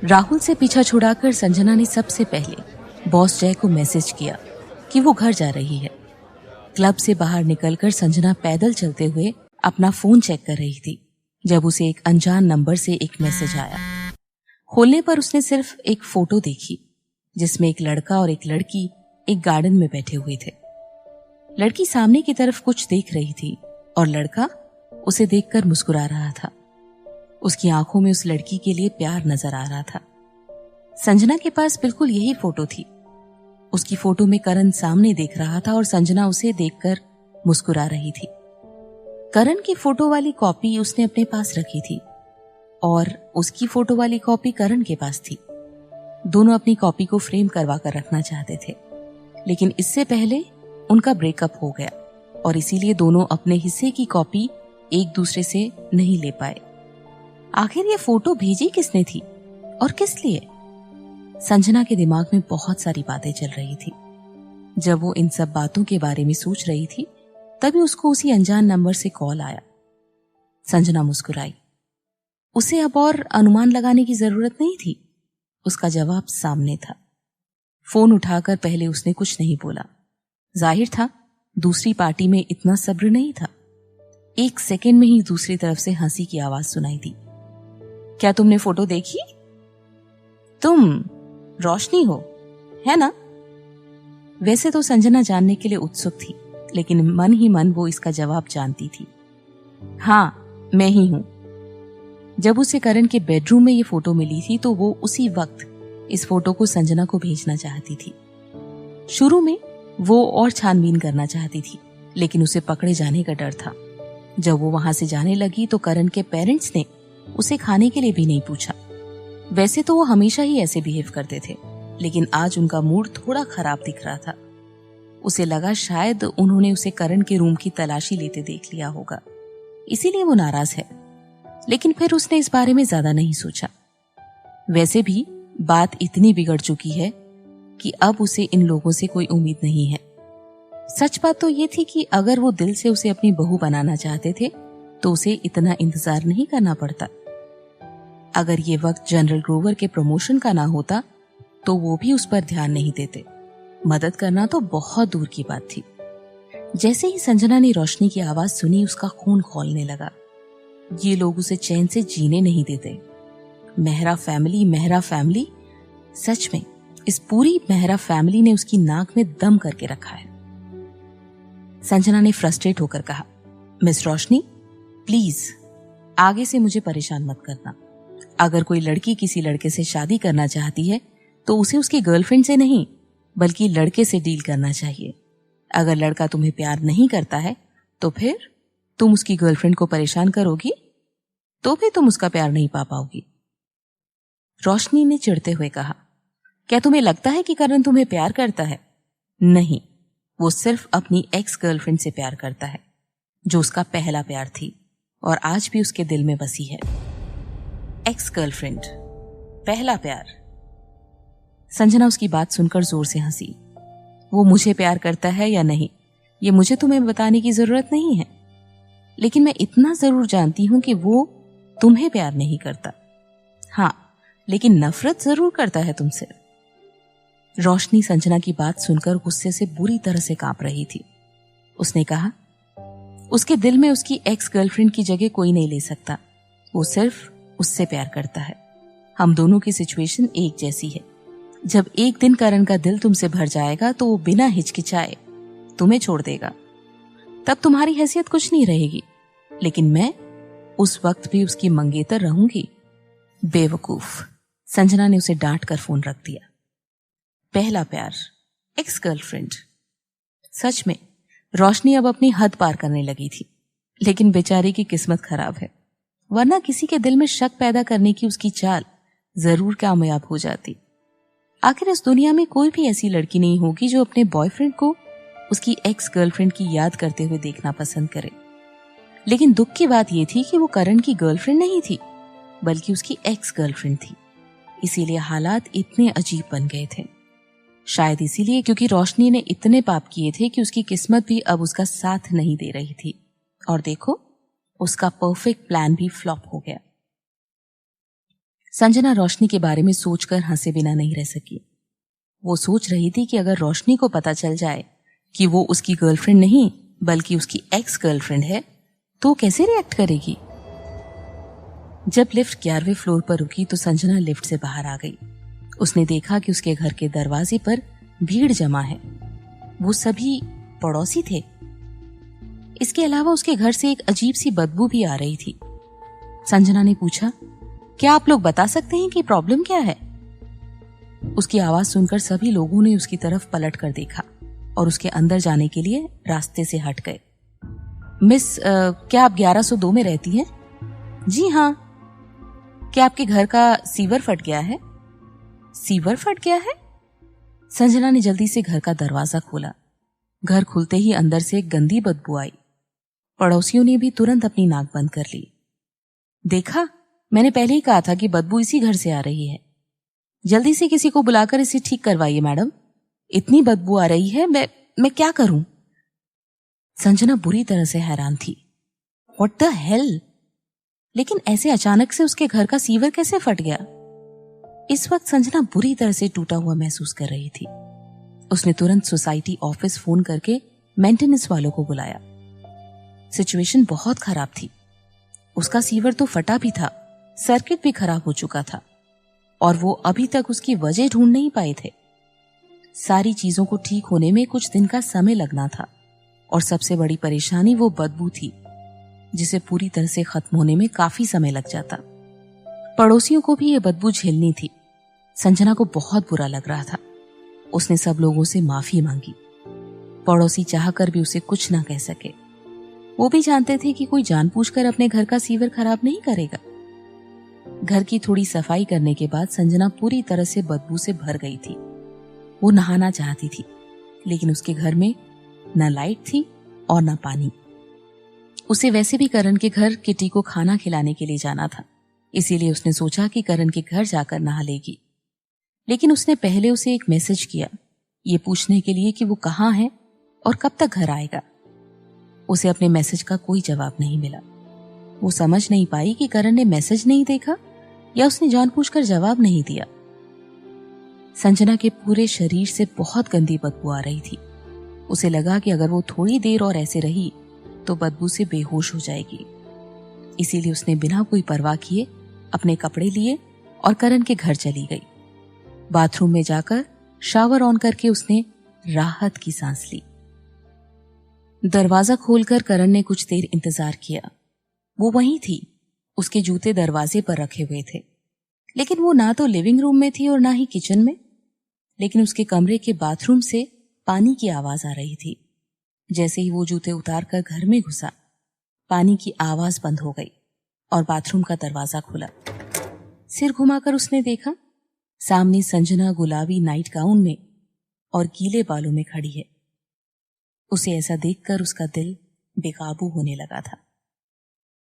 राहुल से पीछा छुड़ाकर संजना ने सबसे पहले बॉस जय को मैसेज किया कि वो घर जा रही है। क्लब से बाहर निकलकर संजना पैदल चलते हुए अपना फोन चेक कर रही थी जब उसे एक अनजान नंबर से एक मैसेज आया। खोलने पर उसने सिर्फ एक फोटो देखी जिसमें एक लड़का और एक लड़की एक गार्डन में बैठे हुए थे। लड़की सामने की तरफ कुछ देख रही थी और लड़का उसे देखकर मुस्कुरा रहा था। उसकी आंखों में उस लड़की के लिए प्यार नजर आ रहा था। संजना के पास बिल्कुल यही फोटो थी। उसकी फोटो में करण सामने देख रहा था और संजना उसे देखकर मुस्कुरा रही थी। करण की फोटो वाली कॉपी उसने अपने पास रखी थी और उसकी फोटो वाली कॉपी करण के पास थी। दोनों अपनी कॉपी को फ्रेम करवा कर रखना चाहते थे, लेकिन इससे पहले उनका ब्रेकअप हो गया और इसीलिए दोनों अपने हिस्से की कॉपी एक दूसरे से नहीं ले पाए। आखिर ये फोटो भेजी किसने थी और किस लिए? संजना के दिमाग में बहुत सारी बातें चल रही थी। जब वो इन सब बातों के बारे में सोच रही थी तभी उसको उसी अनजान नंबर से कॉल आया। संजना मुस्कुराई। उसे अब और अनुमान लगाने की जरूरत नहीं थी। उसका जवाब सामने था। फोन उठाकर पहले उसने कुछ नहीं बोला। जाहिर था दूसरी पार्टी में इतना सब्र नहीं था। एक सेकंड में ही दूसरी तरफ से हंसी की आवाज सुनाई दी। क्या तुमने फोटो देखी? तुम रोशनी हो, है ना? वैसे तो संजना जानने के लिए उत्सुक थी, लेकिन मन ही मन वो इसका जवाब जानती थी। हाँ, मैं ही हूं। जब उसे करण के बेडरूम में ये फोटो मिली थी तो वो उसी वक्त इस फोटो को संजना को भेजना चाहती थी। शुरू में वो और छानबीन करना चाहती थी, लेकिन उसे पकड़े जाने का डर था। जब वो वहां से जाने लगी तो करण के पेरेंट्स ने उसे खाने के लिए भी नहीं पूछा। वैसे तो वो हमेशा ही ऐसे बिहेव करते थे, लेकिन आज उनका मूड थोड़ा खराब दिख रहा था। उसे लगा शायद उन्होंने उसे करण के रूम की तलाशी लेते देख लिया होगा, इसीलिए वो नाराज है। लेकिन फिर उसने इस बारे में ज्यादा नहीं सोचा। वैसे भी बात इतनी बिगड़ चुकी है कि अब उसे इन लोगों से कोई उम्मीद नहीं है। सच बात तो ये थी कि अगर वो दिल से उसे अपनी बहू बनाना चाहते थे तो उसे इतना इंतजार नहीं करना पड़ता। अगर ये वक्त जनरल ग्रोवर के प्रमोशन का ना होता तो वो भी उस पर ध्यान नहीं देते। मदद करना तो बहुत दूर की बात थी। जैसे ही संजना ने रोशनी की आवाज सुनी उसका खून खौलने लगा। ये लोग उसे चैन से जीने नहीं देते। मेहरा फैमिली, सच में इस पूरी मेहरा फैमिली ने उसकी नाक में दम करके रखा है। संजना ने फ्रस्ट्रेट होकर कहा, मिस रोशनी, प्लीज आगे से मुझे परेशान मत करना। अगर कोई लड़की किसी लड़के से शादी करना चाहती है तो उसे उसकी गर्लफ्रेंड से नहीं बल्कि लड़के से डील करना चाहिए। अगर लड़का तुम्हें प्यार नहीं करता है तो फिर तुम उसकी गर्लफ्रेंड को परेशान करोगी तो भी तुम उसका प्यार नहीं पा पाओगी। रोशनी ने चिढ़ते हुए कहा, क्या तुम्हें लगता है कि करण तुम्हें प्यार करता है? नहीं, वो सिर्फ अपनी एक्स गर्लफ्रेंड से प्यार करता है, जो उसका पहला प्यार थी और आज भी उसके दिल में बसी है। एक्स गर्लफ्रेंड, पहला प्यार। संजना उसकी बात सुनकर जोर से हंसी। वो मुझे प्यार करता है या नहीं ये मुझे तुम्हें बताने की जरूरत नहीं है, लेकिन मैं इतना जरूर जानती हूं कि वो तुम्हें प्यार नहीं करता। हाँ, लेकिन नफरत जरूर करता है तुमसे। रोशनी संजना की बात सुनकर गुस्से से बुरी तरह से कांप रही थी। उसने कहा, उसके दिल में उसकी एक्स गर्लफ्रेंड की जगह कोई नहीं ले सकता। वो सिर्फ उससे प्यार करता है। हम दोनों की सिचुएशन एक जैसी है। जब एक दिन करण का दिल तुमसे भर जाएगा तो वो बिना हिचकिचाए तुम्हें छोड़ देगा। तब तुम्हारी हैसियत कुछ नहीं रहेगी, लेकिन मैं उस वक्त भी उसकी मंगेतर रहूंगी। बेवकूफ। संजना ने उसे डांट कर फोन रख दिया। पहला प्यार, एक्स गर्लफ्रेंड। सच में रोशनी अब अपनी हद पार करने लगी थी, लेकिन बेचारी की किस्मत खराब है, वरना किसी के दिल में शक पैदा करने की उसकी चाल जरूर कामयाब हो जाती। आखिर इस दुनिया में कोई भी ऐसी लड़की नहीं होगी जो अपने बॉयफ्रेंड को उसकी एक्स गर्लफ्रेंड की याद करते हुए देखना पसंद करे। लेकिन दुख की बात यह थी कि वो करण की गर्लफ्रेंड नहीं थी बल्कि उसकी एक्स गर्लफ्रेंड थी। इसीलिए हालात इतने अजीब बन गए थे। शायद इसीलिए क्योंकि रोशनी ने इतने पाप किए थे कि उसकी किस्मत भी अब उसका साथ नहीं दे रही थी। और देखो, उसका परफेक्ट प्लान भी फ्लॉप हो गया। संजना रोशनी के बारे में सोचकर हंसे बिना नहीं रह सकी। वो सोच रही थी कि अगर रोशनी को पता चल जाए कि वो उसकी गर्लफ्रेंड नहीं बल्कि उसकी एक्स गर्लफ्रेंड है तो कैसे रिएक्ट करेगी। जब लिफ्ट 11वें फ्लोर पर रुकी तो संजना लिफ्ट से बाहर आ गई। उसने देखा कि उसके घर के दरवाजे पर भीड़ जमा है। वो सभी पड़ोसी थे। इसके अलावा उसके घर से एक अजीब सी बदबू भी आ रही थी। संजना ने पूछा, क्या आप लोग बता सकते हैं कि प्रॉब्लम क्या है? उसकी आवाज सुनकर सभी लोगों ने उसकी तरफ पलट कर देखा और उसके अंदर जाने के लिए रास्ते से हट गए। मिस, क्या आप 1102 में रहती हैं? जी हाँ। क्या आपके घर का सीवर फट गया है? सीवर फट गया है? संजना ने जल्दी से घर का दरवाजा खोला। घर खुलते ही अंदर से एक गंदी बदबू आई। पड़ोसियों ने भी तुरंत अपनी नाक बंद कर ली। देखा, मैंने पहले ही कहा था कि बदबू इसी घर से आ रही है। जल्दी से किसी को बुलाकर इसे ठीक करवाइए मैडम। इतनी बदबू आ रही है, मैं क्या करूं? संजना बुरी तरह से हैरान थी। What the hell? लेकिन ऐसे अचानक से उसके घर का सीवर कैसे फट गया? इस वक्त संजना बुरी तरह से टूटा हुआ महसूस कर रही थी। उसने तुरंत सोसाइटी ऑफिस फोन करके मेंटेनेंस वालों को बुलाया। सिचुएशन बहुत खराब थी। उसका सीवर तो फटा भी था, सर्किट भी खराब हो चुका था और वो अभी तक उसकी वजह ढूंढ नहीं पाए थे। सारी चीजों को ठीक होने में कुछ दिन का समय लगना था और सबसे बड़ी परेशानी वो बदबू थी, जिसे पूरी तरह से खत्म होने में काफी समय लग जाता। पड़ोसियों को भी ये बदबू झेलनी थी। संजना को बहुत बुरा लग रहा था। उसने सब लोगों से माफी मांगी। पड़ोसी चाहकर भी उसे कुछ ना कह सके। वो भी जानते थे कि कोई जानबूझकर अपने घर का सीवर खराब नहीं करेगा। घर की थोड़ी सफाई करने के बाद संजना पूरी तरह से बदबू से भर गई थी। वो नहाना चाहती थी, लेकिन उसके घर में न लाइट थी और न पानी। उसे वैसे भी करण के घर किटी को खाना खिलाने के लिए जाना था, इसीलिए उसने सोचा कि करण के घर जाकर नहा लेगी। लेकिन उसने पहले उसे एक मैसेज किया, ये पूछने के लिए कि वो कहाँ है और कब तक घर आएगा। उसे अपने मैसेज का कोई जवाब नहीं मिला। वो समझ नहीं पाई कि करण ने मैसेज नहीं देखा या उसने जानबूझकर जवाब नहीं दिया। संजना के पूरे शरीर से बहुत गंदी बदबू आ रही थी। उसे लगा कि अगर वो थोड़ी देर और ऐसे रही तो बदबू से बेहोश हो जाएगी। इसीलिए उसने बिना कोई परवाह किए अपने कपड़े लिए और करण के घर चली गई। बाथरूम में जाकर शावर ऑन करके उसने राहत की सांस ली। दरवाजा खोलकर करण ने कुछ देर इंतजार किया। वो वहीं थी। उसके जूते दरवाजे पर रखे हुए थे, लेकिन वो ना तो लिविंग रूम में थी और ना ही किचन में। लेकिन उसके कमरे के बाथरूम से पानी की आवाज आ रही थी। जैसे ही वो जूते उतारकर घर में घुसा, पानी की आवाज बंद हो गई और बाथरूम का दरवाजा खुला। सिर घुमाकर उसने देखा, सामने संजना गुलाबी नाइट गाउन में और गीले बालों में खड़ी है। उसे ऐसा देखकर उसका दिल बेकाबू होने लगा था।